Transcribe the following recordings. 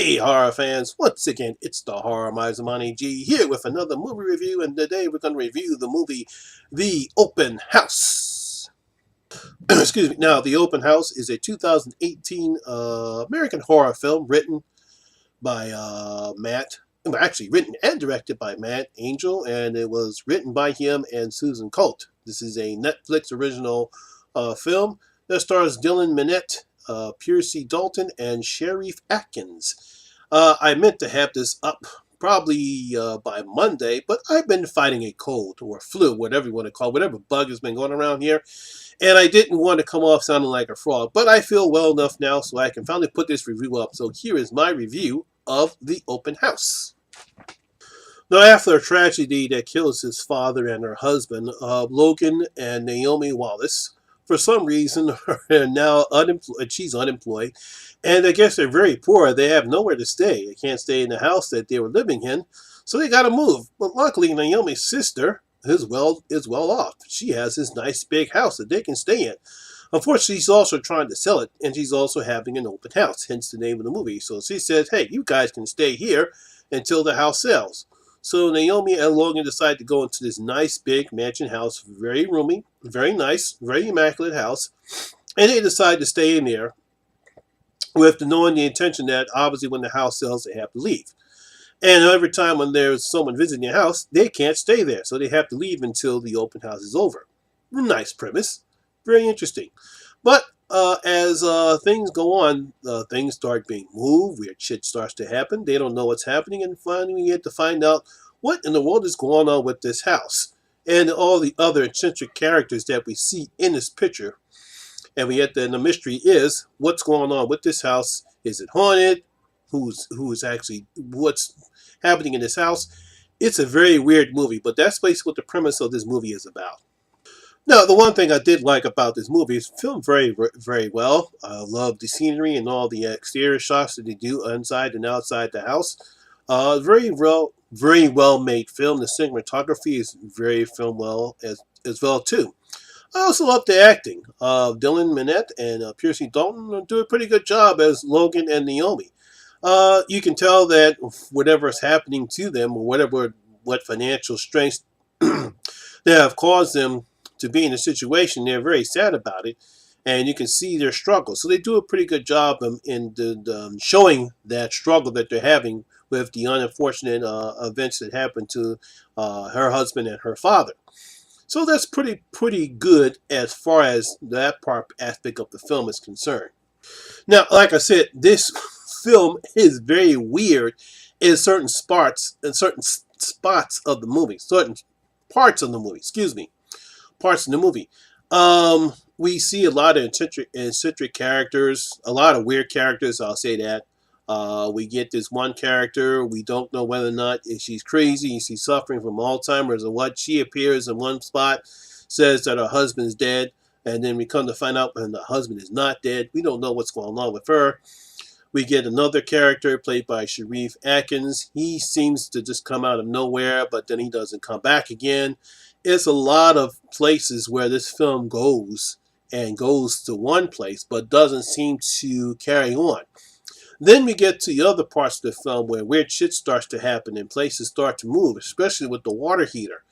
Hey horror fans, once again it's the Horror Miser Monty G here with another movie review, and today we're going to review the movie The Open House. Excuse me. Now, The Open House is a 2018 American horror film written by written and directed by Matt Angel, and it was written by him and Susan Colt. This is a Netflix original film that stars Dylan Minnette, Piercy Dalton, and Sharif Atkins. I meant to have this up probably by Monday, but I've been fighting a cold or flu, whatever you want to call it, whatever bug has been going around here, and I didn't want to come off sounding like a frog, but I feel well enough now so I can finally put this review up. So here is my review of The Open House. Now, after a tragedy that kills his father and her husband, Logan and Naomi Wallace, for some reason, are now unemployed. She's unemployed, and I guess they're very poor. They have nowhere to stay. They can't stay in the house that they were living in, so they got to move. But luckily, Naomi's sister is well off. She has this nice big house that they can stay in. Unfortunately, she's also trying to sell it, and she's also having an open house, hence the name of the movie. So she says, hey, you guys can stay here until the house sells. So Naomi and Logan decide to go into this nice big mansion house, very roomy, very nice, very immaculate house, and they decide to stay in there with knowing the intention that obviously when the house sells, they have to leave. And every time when there's someone visiting the house, they can't stay there, so they have to leave until the open house is over. Nice premise. Very interesting. But as things go on, things start being moved, weird shit starts to happen, they don't know what's happening, and finally we get to find out what in the world is going on with this house and all the other eccentric characters that we see in this picture. And the mystery is what's going on with this house. Is it haunted? Who's actually, what's happening in this house? It's a very weird movie, but that's basically what the premise of this movie is about. Now, the one thing I did like about this movie is filmed very, very well. I love the scenery and all the exterior shots that they do inside and outside the house. Very well made film. The cinematography is very filmed well as well too. I also love the acting. Dylan Minnette and Piercy Dalton do a pretty good job as Logan and Naomi. You can tell that whatever is happening to them, or what financial strengths that have caused them to be in a situation, they're very sad about it, and you can see their struggle. So they do a pretty good job in showing that struggle that they're having with the unfortunate events that happened to her husband and her father. So that's pretty good as far as that aspect of the film is concerned. Now, like I said, this film is very weird in certain spots of the movie, certain parts of the movie. Excuse me. Parts in the movie. We see a lot of eccentric characters, a lot of weird characters, I'll say that. We get this one character, we don't know whether or not if she's crazy, she's suffering from Alzheimer's or what. She appears in one spot, says that her husband's dead, and then we come to find out when the husband is not dead. We don't know what's going on with her. We get another character played by Sharif Atkins. He seems to just come out of nowhere, but then he doesn't come back again. It's a lot of places where this film goes to one place, but doesn't seem to carry on. Then we get to the other parts of the film where weird shit starts to happen and places start to move, especially with the water heater.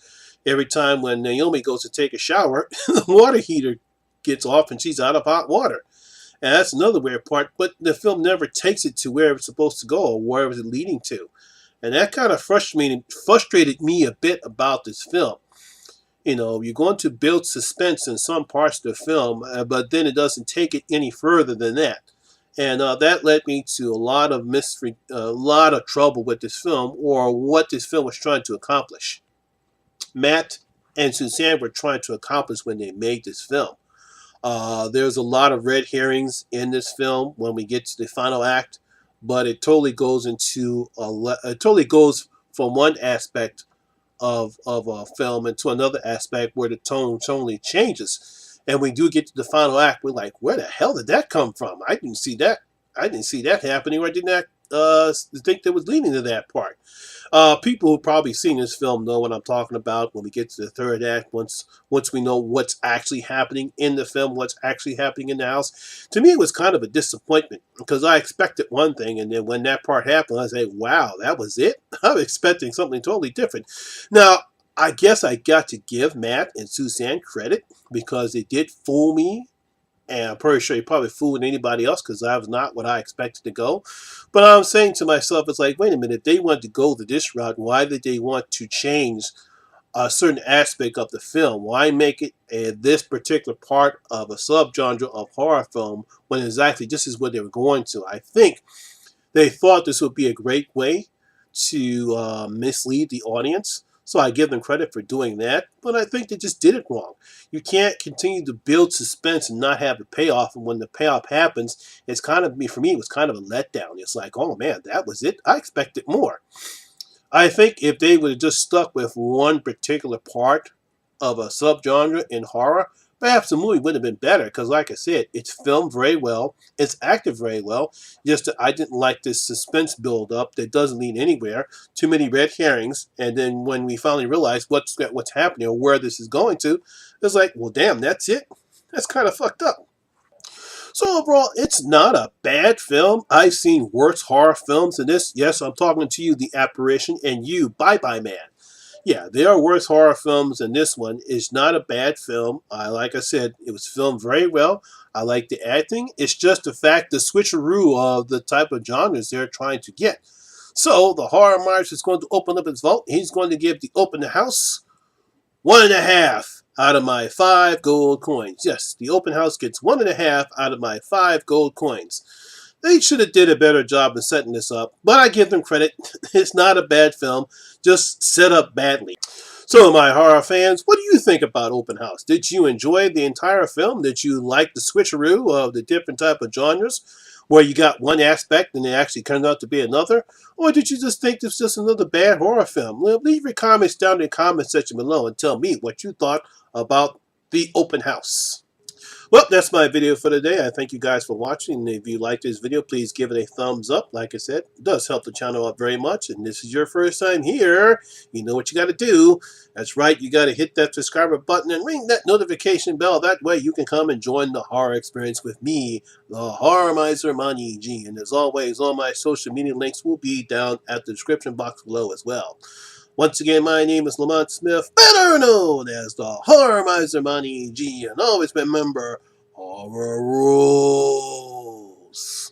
Every time when Naomi goes to take a shower, the water heater gets off and she's out of hot water. And that's another weird part, but the film never takes it to where it's supposed to go or where it's leading to. And that kind of frustrated me a bit about this film. You know, you're going to build suspense in some parts of the film, but then it doesn't take it any further than that. And that led me to a lot of trouble with this film, or what this film was trying to accomplish. Matt and Suzanne were trying to accomplish when they made this film. There's a lot of red herrings in this film when we get to the final act, but it totally goes from one aspect of a film into another aspect where the tone totally changes. And we do get to the final act, we're like, where the hell did that come from? I didn't see that happening, or think that was leading to that part. People who probably seen this film know what I'm talking about when we get to the third act. Once we know what's actually happening in the film, what's actually happening in the house. To me, it was kind of a disappointment because I expected one thing, and then when that part happened, I was like, "Wow, that was it." I was expecting something totally different. Now, I guess I got to give Matt and Suzanne credit because they did fool me, and I'm pretty sure he probably fooled anybody else because that was not what I expected to go. But I'm saying to myself, it's like, wait a minute, if they wanted to go this route, why did they want to change a certain aspect of the film? Why make it this particular part of a subgenre of horror film when exactly this is what they were going to? I think they thought this would be a great way to mislead the audience. So I give them credit for doing that, but I think they just did it wrong. You can't continue to build suspense and not have the payoff, and when the payoff happens, it's kind of, for me, it was kind of a letdown. It's like, oh man, that was it? I expected more. I think if they would have just stuck with one particular part of a subgenre in horror, perhaps the movie would have been better. Because, like I said, it's filmed very well, it's acted very well. Just that I didn't like this suspense build up that doesn't lead anywhere. Too many red herrings, and then when we finally realize what's happening or where this is going to, it's like, well, damn, that's it. That's kind of fucked up. So overall, it's not a bad film. I've seen worse horror films than this. Yes, I'm talking to you, The Apparition, and you, Bye Bye Man. Yeah, there are worse horror films than this one. It's not a bad film. Like I said, it was filmed very well. I like the acting. It's just the fact, the switcheroo of the type of genres they're trying to get. So the Horror Miser is going to open up his vault. He's going to give the open house 1.5 out of my 5 gold coins. Yes, the open house gets 1.5 out of my 5 gold coins. They should have did a better job in setting this up, but I give them credit. It's not a bad film, just set up badly. So, my horror fans, what do you think about Open House? Did you enjoy the entire film? Did you like the switcheroo of the different type of genres, where you got one aspect and it actually turned out to be another? Or did you just think this was just another bad horror film? Leave your comments down in the comment section below and tell me what you thought about the Open House. Well, that's my video for today. I thank you guys for watching. If you like this video, please give it a thumbs up. Like I said, it does help the channel out very much. And this is your first time here, you know what you got to do. That's right, you got to hit that subscriber button and ring that notification bell. That way you can come and join the horror experience with me, the Horror Miser Monty G. And as always, all my social media links will be down at the description box below as well. Once again, my name is Lamont Smith, better known as the Horror Miser Monty G, and always remember, horror rules.